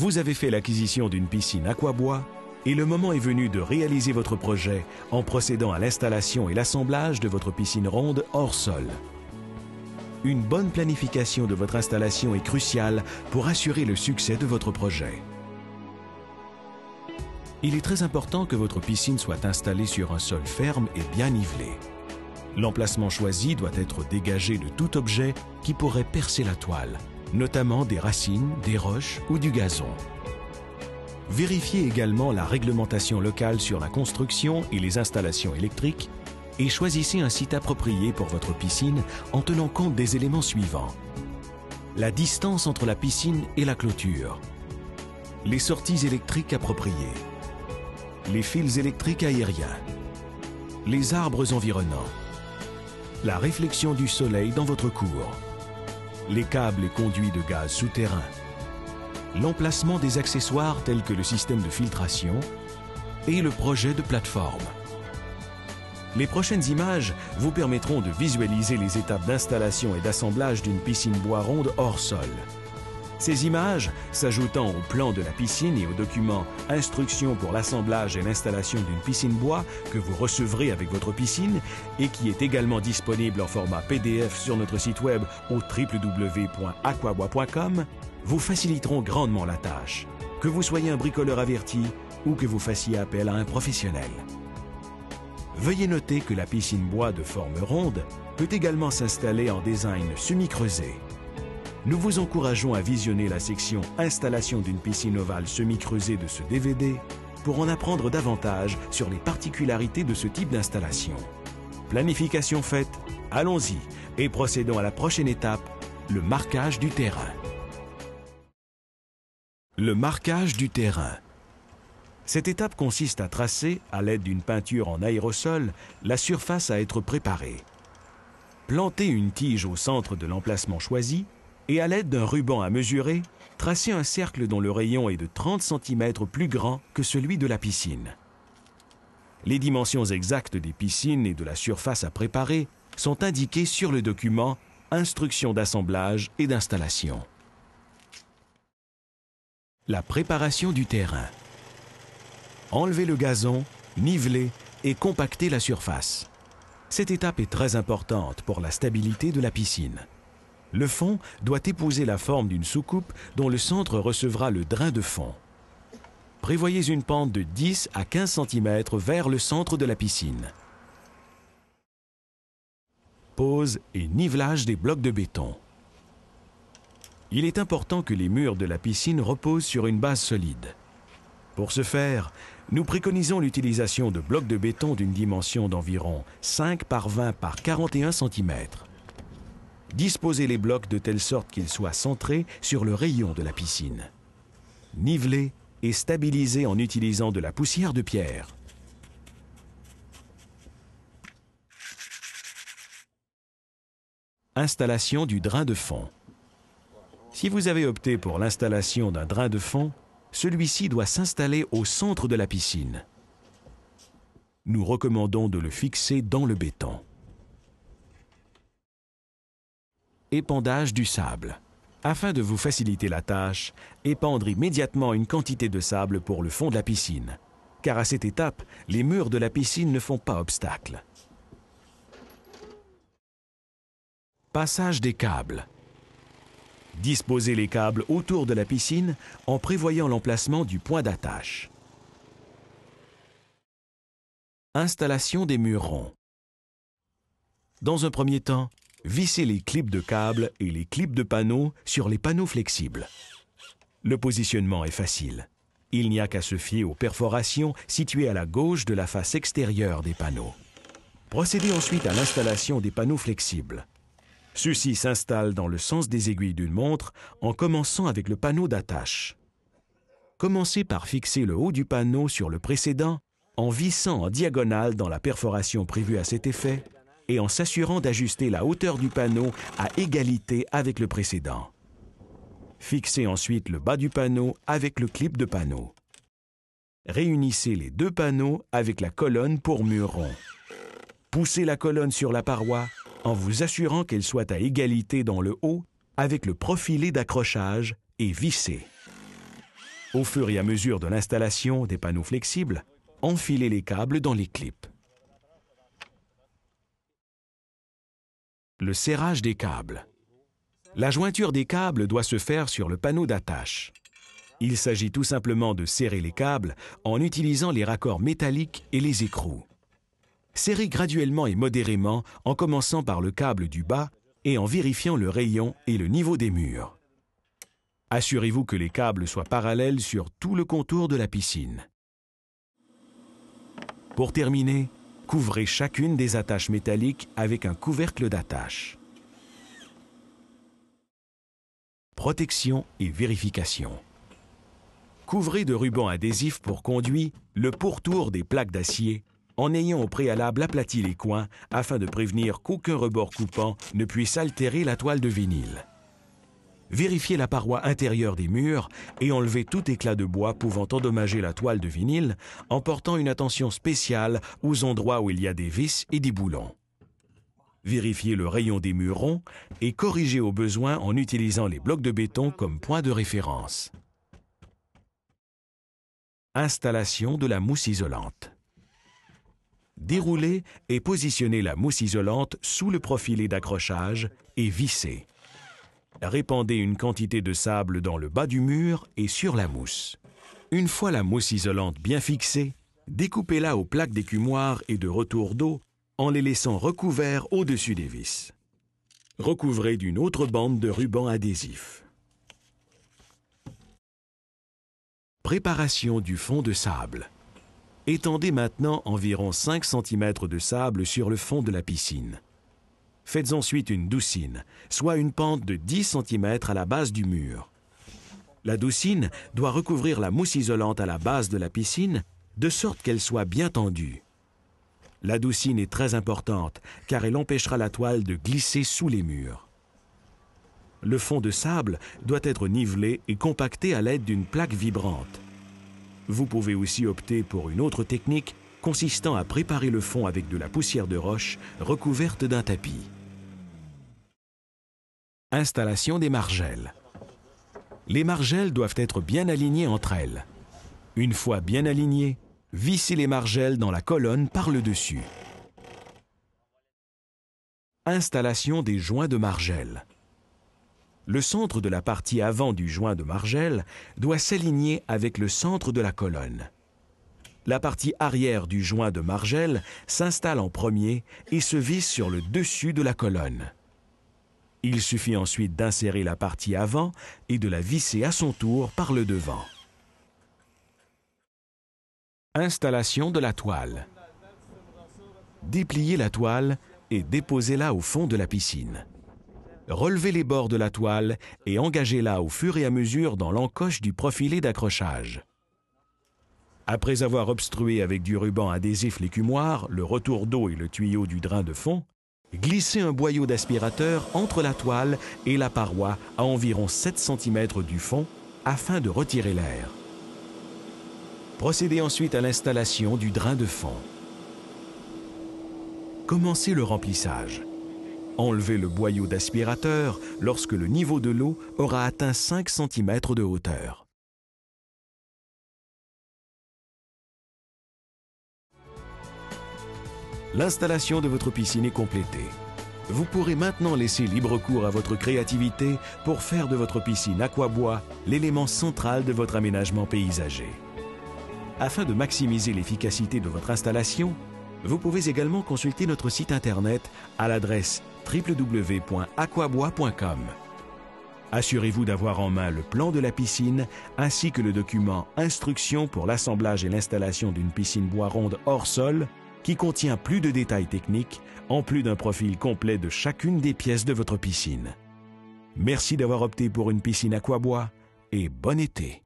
Vous avez fait l'acquisition d'une piscine aquabois et le moment est venu de réaliser votre projet en procédant à l'installation et l'assemblage de votre piscine ronde hors sol. Une bonne planification de votre installation est cruciale pour assurer le succès de votre projet. Il est très important que votre piscine soit installée sur un sol ferme et bien nivelé. L'emplacement choisi doit être dégagé de tout objet qui pourrait percer la toile, notamment des racines, des roches ou du gazon. Vérifiez également la réglementation locale sur la construction et les installations électriques et choisissez un site approprié pour votre piscine en tenant compte des éléments suivants. La distance entre la piscine et la clôture, les sorties électriques appropriées, les fils électriques aériens, les arbres environnants, la réflexion du soleil dans votre cour, les câbles et conduits de gaz souterrains, l'emplacement des accessoires tels que le système de filtration et le projet de plateforme. Les prochaines images vous permettront de visualiser les étapes d'installation et d'assemblage d'une piscine bois ronde hors sol. Ces images, s'ajoutant au plan de la piscine et au document « Instructions pour l'assemblage et l'installation d'une piscine bois » que vous recevrez avec votre piscine et qui est également disponible en format PDF sur notre site web au www.aquabois.com, vous faciliteront grandement la tâche, que vous soyez un bricoleur averti ou que vous fassiez appel à un professionnel. Veuillez noter que la piscine bois de forme ronde peut également s'installer en design semi-creusé. Nous vous encourageons à visionner la section « Installation d'une piscine ovale semi-creusée » de ce DVD pour en apprendre davantage sur les particularités de ce type d'installation. Planification faite, allons-y et procédons à la prochaine étape, le marquage du terrain. Le marquage du terrain. Cette étape consiste à tracer, à l'aide d'une peinture en aérosol, la surface à être préparée. Plantez une tige au centre de l'emplacement choisi et à l'aide d'un ruban à mesurer, tracez un cercle dont le rayon est de 30 cm plus grand que celui de la piscine. Les dimensions exactes des piscines et de la surface à préparer sont indiquées sur le document « Instructions d'assemblage et d'installation ». La préparation du terrain. Enlevez le gazon, nivelez et compactez la surface. Cette étape est très importante pour la stabilité de la piscine. Le fond doit épouser la forme d'une soucoupe dont le centre recevra le drain de fond. Prévoyez une pente de 10 à 15 cm vers le centre de la piscine. Pose et nivelage des blocs de béton. Il est important que les murs de la piscine reposent sur une base solide. Pour ce faire, nous préconisons l'utilisation de blocs de béton d'une dimension d'environ 5 par 20 par 41 cm. Disposez les blocs de telle sorte qu'ils soient centrés sur le rayon de la piscine. Nivelez et stabilisez en utilisant de la poussière de pierre. Installation du drain de fond. Si vous avez opté pour l'installation d'un drain de fond, celui-ci doit s'installer au centre de la piscine. Nous recommandons de le fixer dans le béton. Épandage du sable. Afin de vous faciliter la tâche, épandre immédiatement une quantité de sable pour le fond de la piscine, car à cette étape, les murs de la piscine ne font pas obstacle. Passage des câbles. Disposez les câbles autour de la piscine en prévoyant l'emplacement du point d'attache. Installation des murs ronds. Dans un premier temps, vissez les clips de câbles et les clips de panneaux sur les panneaux flexibles. Le positionnement est facile. Il n'y a qu'à se fier aux perforations situées à la gauche de la face extérieure des panneaux. Procédez ensuite à l'installation des panneaux flexibles. Ceux-ci s'installent dans le sens des aiguilles d'une montre en commençant avec le panneau d'attache. Commencez par fixer le haut du panneau sur le précédent en vissant en diagonale dans la perforation prévue à cet effet et en s'assurant d'ajuster la hauteur du panneau à égalité avec le précédent. Fixez ensuite le bas du panneau avec le clip de panneau. Réunissez les deux panneaux avec la colonne pour mur rond. Poussez la colonne sur la paroi en vous assurant qu'elle soit à égalité dans le haut avec le profilé d'accrochage et vissez. Au fur et à mesure de l'installation des panneaux flexibles, enfilez les câbles dans les clips. Le serrage des câbles. La jointure des câbles doit se faire sur le panneau d'attache. Il s'agit tout simplement de serrer les câbles en utilisant les raccords métalliques et les écrous. Serrez graduellement et modérément en commençant par le câble du bas et en vérifiant le rayon et le niveau des murs. Assurez-vous que les câbles soient parallèles sur tout le contour de la piscine. Pour terminer, couvrez chacune des attaches métalliques avec un couvercle d'attache. Protection et vérification. Couvrez de ruban adhésif pour conduit le pourtour des plaques d'acier en ayant au préalable aplati les coins afin de prévenir qu'aucun rebord coupant ne puisse altérer la toile de vinyle. Vérifiez la paroi intérieure des murs et enlevez tout éclat de bois pouvant endommager la toile de vinyle en portant une attention spéciale aux endroits où il y a des vis et des boulons. Vérifiez le rayon des murs ronds et corrigez au besoin en utilisant les blocs de béton comme point de référence. Installation de la mousse isolante. Déroulez et positionnez la mousse isolante sous le profilet d'accrochage et vissez. Répandez une quantité de sable dans le bas du mur et sur la mousse. Une fois la mousse isolante bien fixée, découpez-la aux plaques d'écumoire et de retour d'eau en les laissant recouverts au-dessus des vis. Recouvrez d'une autre bande de ruban adhésif. Préparation du fond de sable. Étendez maintenant environ 5 cm de sable sur le fond de la piscine. Faites ensuite une doucine, soit une pente de 10 cm à la base du mur. La doucine doit recouvrir la mousse isolante à la base de la piscine, de sorte qu'elle soit bien tendue. La doucine est très importante, car elle empêchera la toile de glisser sous les murs. Le fond de sable doit être nivelé et compacté à l'aide d'une plaque vibrante. Vous pouvez aussi opter pour une autre technique consistant à préparer le fond avec de la poussière de roche recouverte d'un tapis. Installation des margelles. Les margelles doivent être bien alignées entre elles. Une fois bien alignées, vissez les margelles dans la colonne par le dessus. Installation des joints de margelles. Le centre de la partie avant du joint de margelle doit s'aligner avec le centre de la colonne. La partie arrière du joint de margelle s'installe en premier et se visse sur le dessus de la colonne. Il suffit ensuite d'insérer la partie avant et de la visser à son tour par le devant. Installation de la toile. Dépliez la toile et déposez-la au fond de la piscine. Relevez les bords de la toile et engagez-la au fur et à mesure dans l'encoche du profilet d'accrochage. Après avoir obstrué avec du ruban adhésif l'écumoire, le retour d'eau et le tuyau du drain de fond, glissez un boyau d'aspirateur entre la toile et la paroi à environ 7 cm du fond afin de retirer l'air. Procédez ensuite à l'installation du drain de fond. Commencez le remplissage. Enlevez le boyau d'aspirateur lorsque le niveau de l'eau aura atteint 5 cm de hauteur. L'installation de votre piscine est complétée. Vous pourrez maintenant laisser libre cours à votre créativité pour faire de votre piscine aquabois l'élément central de votre aménagement paysager. Afin de maximiser l'efficacité de votre installation, vous pouvez également consulter notre site internet à l'adresse www.aquabois.com. Assurez-vous d'avoir en main le plan de la piscine ainsi que le document « Instructions pour l'assemblage et l'installation d'une piscine bois ronde hors sol » qui contient plus de détails techniques, en plus d'un profil complet de chacune des pièces de votre piscine. Merci d'avoir opté pour une piscine aquabois et bon été!